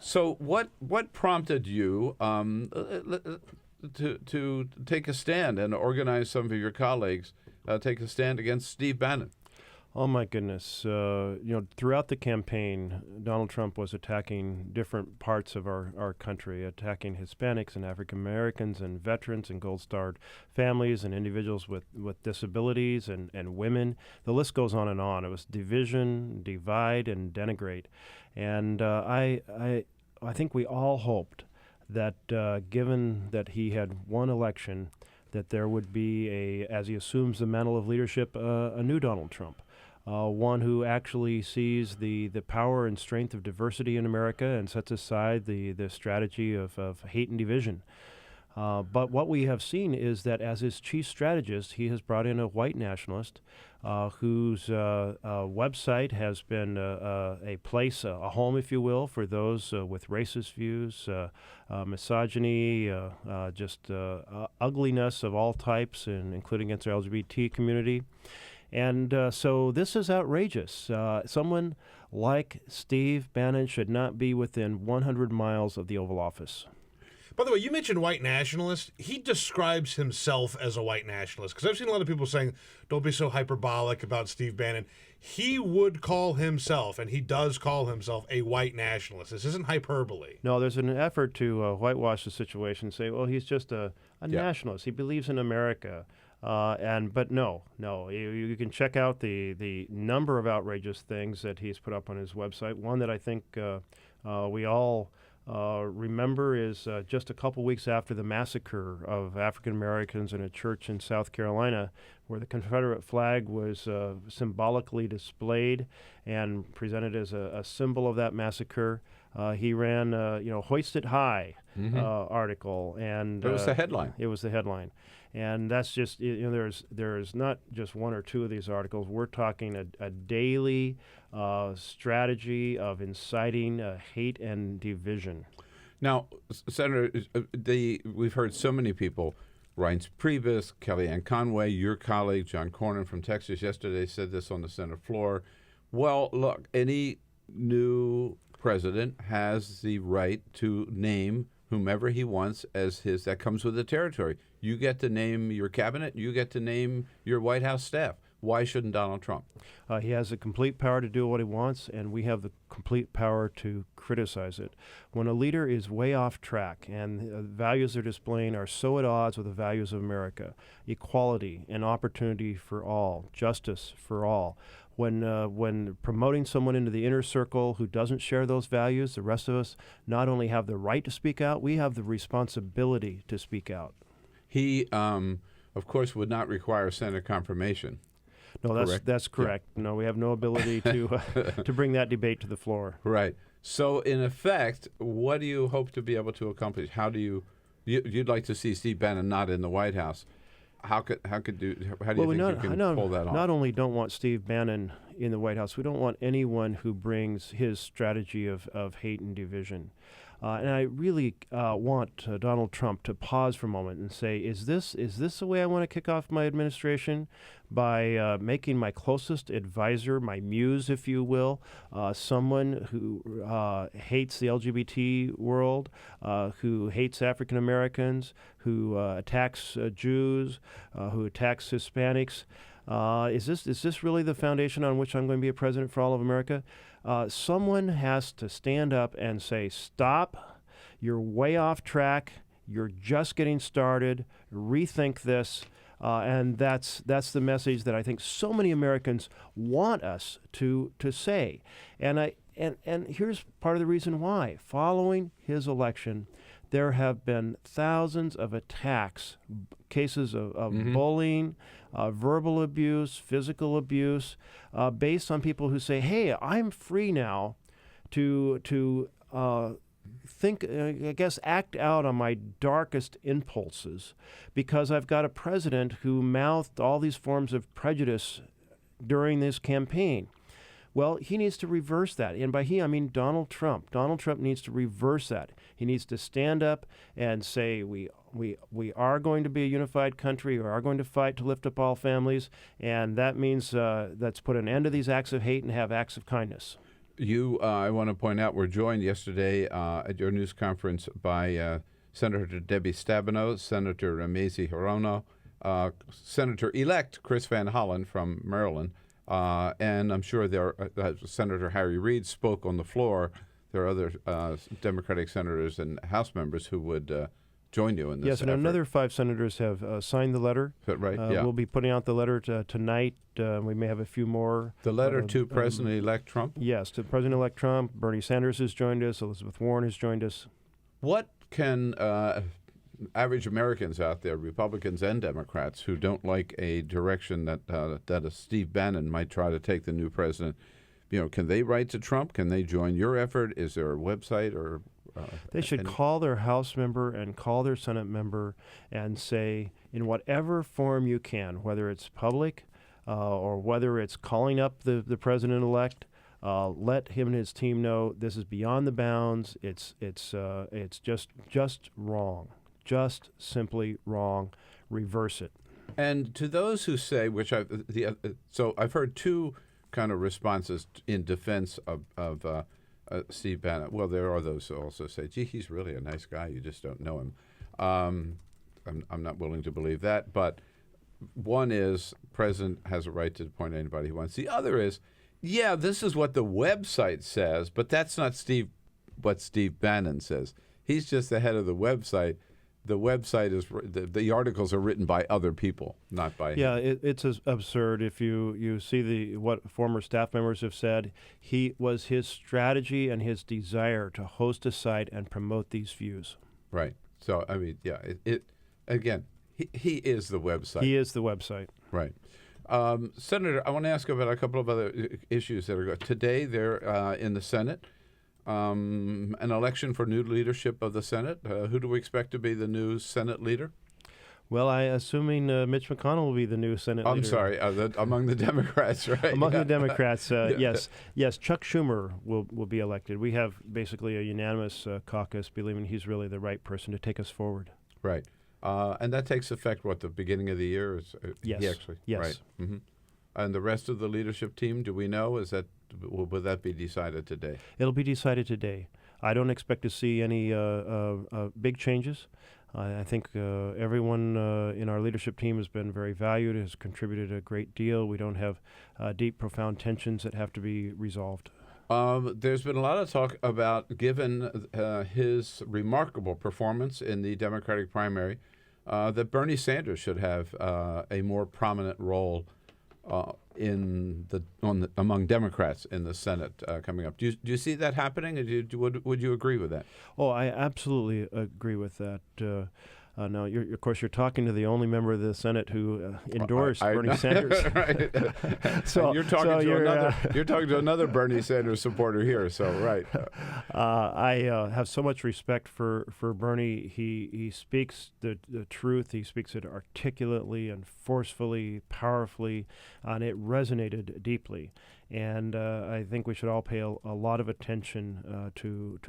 So what prompted you to take a stand and organize some of your colleagues take a stand against Steve Bannon? Oh my goodness! Throughout the campaign, Donald Trump was attacking different parts of our country, attacking Hispanics and African Americans and veterans and gold-starred families and individuals with disabilities and women. The list goes on and on. It was division, divide, and denigrate. And I think we all hoped that given that he had won election, that there would be as he assumes the mantle of leadership, a new Donald Trump. One who actually sees the power and strength of diversity in America and sets aside the strategy of hate and division. But what we have seen is that as his chief strategist, he has brought in a white nationalist whose website has been a place, a home, if you will, for those with racist views, misogyny, just ugliness of all types, and including against the LGBT community. And so this is outrageous. Someone like Steve Bannon should not be within 100 miles of the Oval Office. By the way, you mentioned white nationalist. He describes himself as a white nationalist, because I've seen a lot of people saying, don't be so hyperbolic about Steve Bannon. He would call himself, and he does call himself, a white nationalist. This isn't hyperbole. No, there's an effort to whitewash the situation, say, well, he's just a nationalist. He believes in America. But no, you can check out the number of outrageous things that he's put up on his website. One that I think we all remember is just a couple weeks after the massacre of African Americans in a church in South Carolina, where the Confederate flag was symbolically displayed and presented as a symbol of that massacre. He ran, "Hoist It High" article, and it was the headline. It was the headline, and that's just there's not just one or two of these articles. We're talking a daily strategy of inciting hate and division. Now, Senator, we've heard so many people. Reince Priebus, Kellyanne Conway, your colleague John Cornyn from Texas yesterday said this on the Senate floor. Well, look, any new president has the right to name whomever he wants as his. That comes with the territory. You get to name your cabinet. You get to name your White House staff. Why shouldn't Donald Trump? He has the complete power to do what he wants, and we have the complete power to criticize it. When a leader is way off track and the values they're displaying are so at odds with the values of America, equality and opportunity for all, justice for all, when promoting someone into the inner circle who doesn't share those values, the rest of us not only have the right to speak out, we have the responsibility to speak out. He, of course, would not require Senate confirmation. No, that's correct. Yeah. No, we have no ability to bring that debate to the floor. Right. So, in effect, what do you hope to be able to accomplish? How do you'd like to see Steve Bannon not in the White House? How do you think you can pull that off? Not only don't want Steve Bannon in the White House, we don't want anyone who brings his strategy of hate and division. And I really want Donald Trump to pause for a moment and say, is this the way I want to kick off my administration? By making my closest advisor, my muse, if you will, someone who hates the LGBT world, who hates African Americans, who attacks Jews, who attacks Hispanics. Is this really the foundation on which I'm going to be a president for all of America? Someone has to stand up and say, stop, you're way off track, you're just getting started, rethink this. And that's the message that I think so many Americans want us to say. And here's part of the reason why. Following his election, there have been thousands of attacks, cases of bullying, verbal abuse, physical abuse, based on people who say, hey, I'm free now to think, I guess, act out on my darkest impulses because I've got a president who mouthed all these forms of prejudice during this campaign. Well, he needs to reverse that. And by he, I mean Donald Trump. Donald Trump needs to reverse that. He needs to stand up and say, we are going to be a unified country. We are going to fight to lift up all families. And that means let's put an end to these acts of hate and have acts of kindness. I want to point out, were joined yesterday at your news conference by Senator Debbie Stabenow, Senator Mazie Hirono, Senator-elect Chris Van Hollen from Maryland, and I'm sure Senator Harry Reid spoke on the floor. There are other Democratic senators and House members who would join you in this Yes, and effort. another 5 senators have signed the letter. Is that right? Yeah. We'll be putting out the letter tonight. We may have a few more. The letter to President-elect Trump? Yes, to President-elect Trump. Bernie Sanders has joined us. Elizabeth Warren has joined us. What can average Americans out there, Republicans and Democrats, who don't like a direction that a Steve Bannon might try to take the new president, can they write to Trump? Can they join your effort? Is there a website or? They should call their House member and call their Senate member and say, in whatever form you can, whether it's public or whether it's calling up the president-elect, let him and his team know this is beyond the bounds. It's just wrong, just simply wrong. Reverse it. And to those who say, so I've heard two kind of responses in defense of Steve Bannon. Well, there are those who also say, gee, he's really a nice guy. You just don't know him. I'm not willing to believe that. But one is, president has a right to appoint anybody he wants. The other is, yeah, this is what the website says, but that's not what Steve Bannon says. He's just the head of the website. The website is the articles are written by other people, not by him. Yeah, it's absurd. If you see what former staff members have said, his strategy and his desire to host a site and promote these views. Right. So I mean, yeah, again, he is the website. He is the website. Right. Senator, I want to ask about a couple of other issues that are going today. They're in the Senate. An election for new leadership of the Senate. Who do we expect to be the new Senate leader? Well, assuming Mitch McConnell will be the new Senate leader. I'm sorry, among the Democrats, right? Among the Democrats, yes. Chuck Schumer will be elected. We have basically a unanimous caucus believing he's really the right person to take us forward. Right. And that takes effect, the beginning of the year? Yes. Yes. Right. Mm-hmm. And the rest of the leadership team, do we know? Will that be decided today? It'll be decided today. I don't expect to see any big changes. I think everyone in our leadership team has been very valued, has contributed a great deal. We don't have deep, profound tensions that have to be resolved. There's been a lot of talk about, given his remarkable performance in the Democratic primary, that Bernie Sanders should have a more prominent role among Democrats in the Senate coming up. Do you see that happening? Would you agree with that? Oh, I absolutely agree with that. Now, of course, you're talking to the only member of the Senate who endorsed Bernie Sanders. Right. So you're talking to another Bernie Sanders supporter here. So right. I have so much respect for Bernie. He speaks the truth. He speaks it articulately and forcefully, powerfully, and it resonated deeply. And I think we should all pay a lot of attention to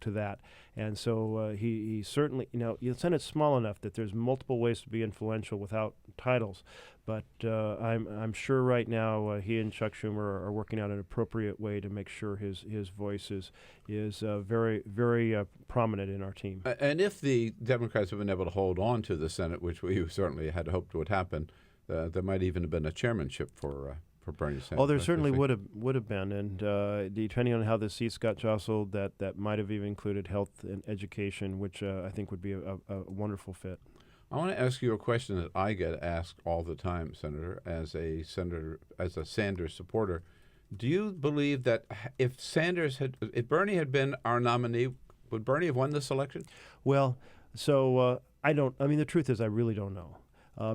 that. And so he certainly, the Senate's small enough that there's multiple ways to be influential without titles. But I'm sure right now he and Chuck Schumer are working out an appropriate way to make sure his voice is very, very prominent in our team. And if the Democrats have been able to hold on to the Senate, which we certainly had hoped would happen, there might even have been a chairmanship for Bernie Sanders. Oh, there certainly would have been, and depending on how the seats got jostled, that might have even included health and education, which I think would be a wonderful fit. I want to ask you a question that I get asked all the time, Senator, as a Sanders supporter. Do you believe that if Bernie had been our nominee, would Bernie have won this election? Well, so I don't. I mean, the truth is, I really don't know.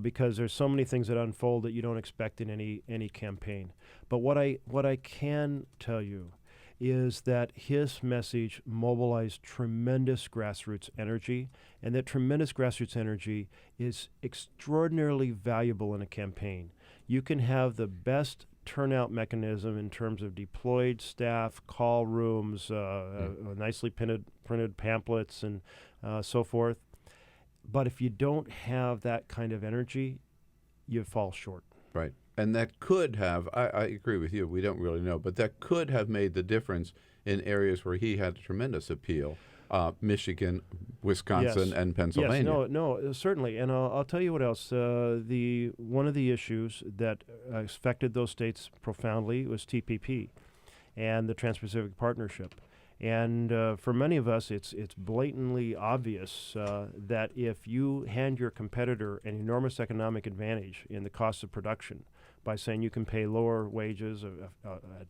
Because there's so many things that unfold that you don't expect in any campaign. But what I can tell you is that his message mobilized tremendous grassroots energy, and that tremendous grassroots energy is extraordinarily valuable in a campaign. You can have the best turnout mechanism in terms of deployed staff, call rooms, nicely printed pamphlets, and so forth. But if you don't have that kind of energy, you fall short. Right. and that could have, I agree with you, we don't really know, but that could have made the difference in areas where he had tremendous appeal, Michigan, Wisconsin, Yes. and Pennsylvania. Yes, no, certainly. And I'll tell you what else. One of the issues that affected those states profoundly was TPP and the Trans-Pacific Partnership. And for many of us, it's blatantly obvious that if you hand your competitor an enormous economic advantage in the cost of production by saying you can pay lower wages,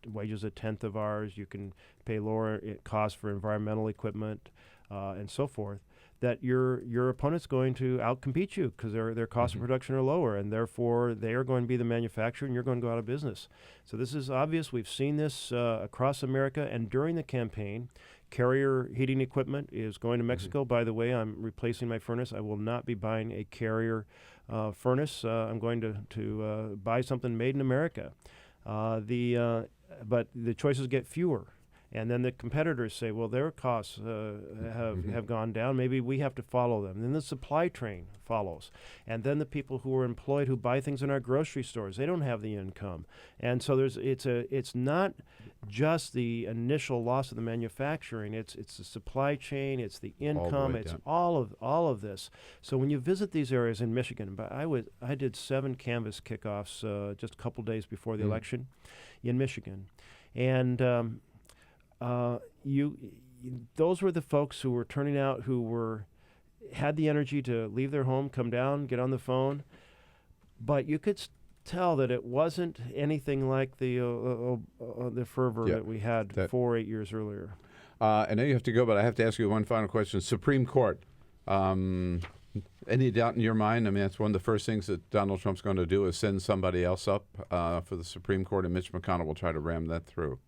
wages a tenth of ours, you can pay lower costs for environmental equipment, and so forth, that your opponent's going to outcompete you because their costs of production are lower, and therefore they are going to be the manufacturer and you're going to go out of business. So this is obvious. We've seen this across America, and during the campaign, Carrier heating equipment is going to Mexico. By the way, I'm replacing my furnace. I will not be buying a Carrier furnace. I'm going to buy something made in America. But the choices get fewer. And then the competitors say, well, their costs have gone down. Maybe we have to follow them. Then the supply chain follows. And then the people who are employed who buy things in our grocery stores, they don't have the income. And so it's not just the initial loss of the manufacturing. It's the supply chain. It's the income. It's all of this. So when you visit these areas in Michigan, I did 7 canvas kickoffs just a couple days before the election in Michigan. And those were the folks who were turning out, who had the energy to leave their home, come down, get on the phone, but you could tell that it wasn't anything like the fervor that we had 8 years earlier. I know you have to go, but I have to ask you one final question. Supreme Court. Any doubt in your mind? I mean, that's one of the first things that Donald Trump's going to do is send somebody else up for the Supreme Court, and Mitch McConnell will try to ram that through.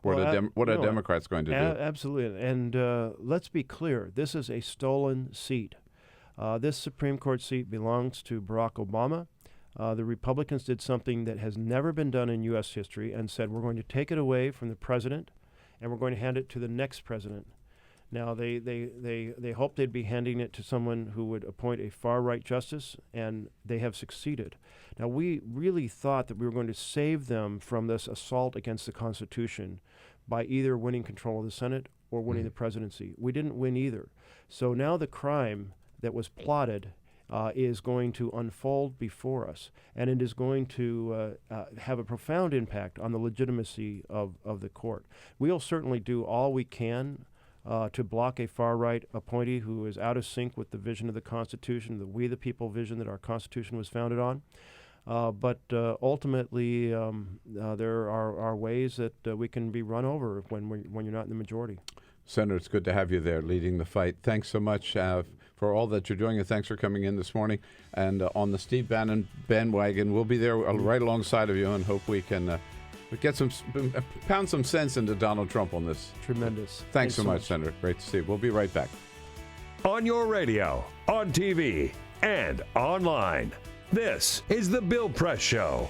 What are Democrats going to do? Absolutely. And let's be clear. This is a stolen seat. This Supreme Court seat belongs to Barack Obama. The Republicans did something that has never been done in U.S. history and said, we're going to take it away from the president and we're going to hand it to the next president. Now, they hoped they'd be handing it to someone who would appoint a far-right justice, and they have succeeded. Now, we really thought that we were going to save them from this assault against the Constitution by either winning control of the Senate or winning the presidency. We didn't win either. So now the crime that was plotted is going to unfold before us, and it is going to have a profound impact on the legitimacy of the court. We'll certainly do all we can to block a far-right appointee who is out of sync with the vision of the Constitution, the we the people vision that our Constitution was founded on. But ultimately, there are ways that we can be run over when you're not in the majority. Senator, it's good to have you there leading the fight. Thanks so much for all that you're doing, and thanks for coming in this morning. And on the Steve Bannon bandwagon, we'll be there right alongside of you, and hope we can pound some sense into Donald Trump on this. Tremendous. Thanks so much, Senator. Great to see you. We'll be right back. On your radio, on TV, and online. This is The Bill Press Show.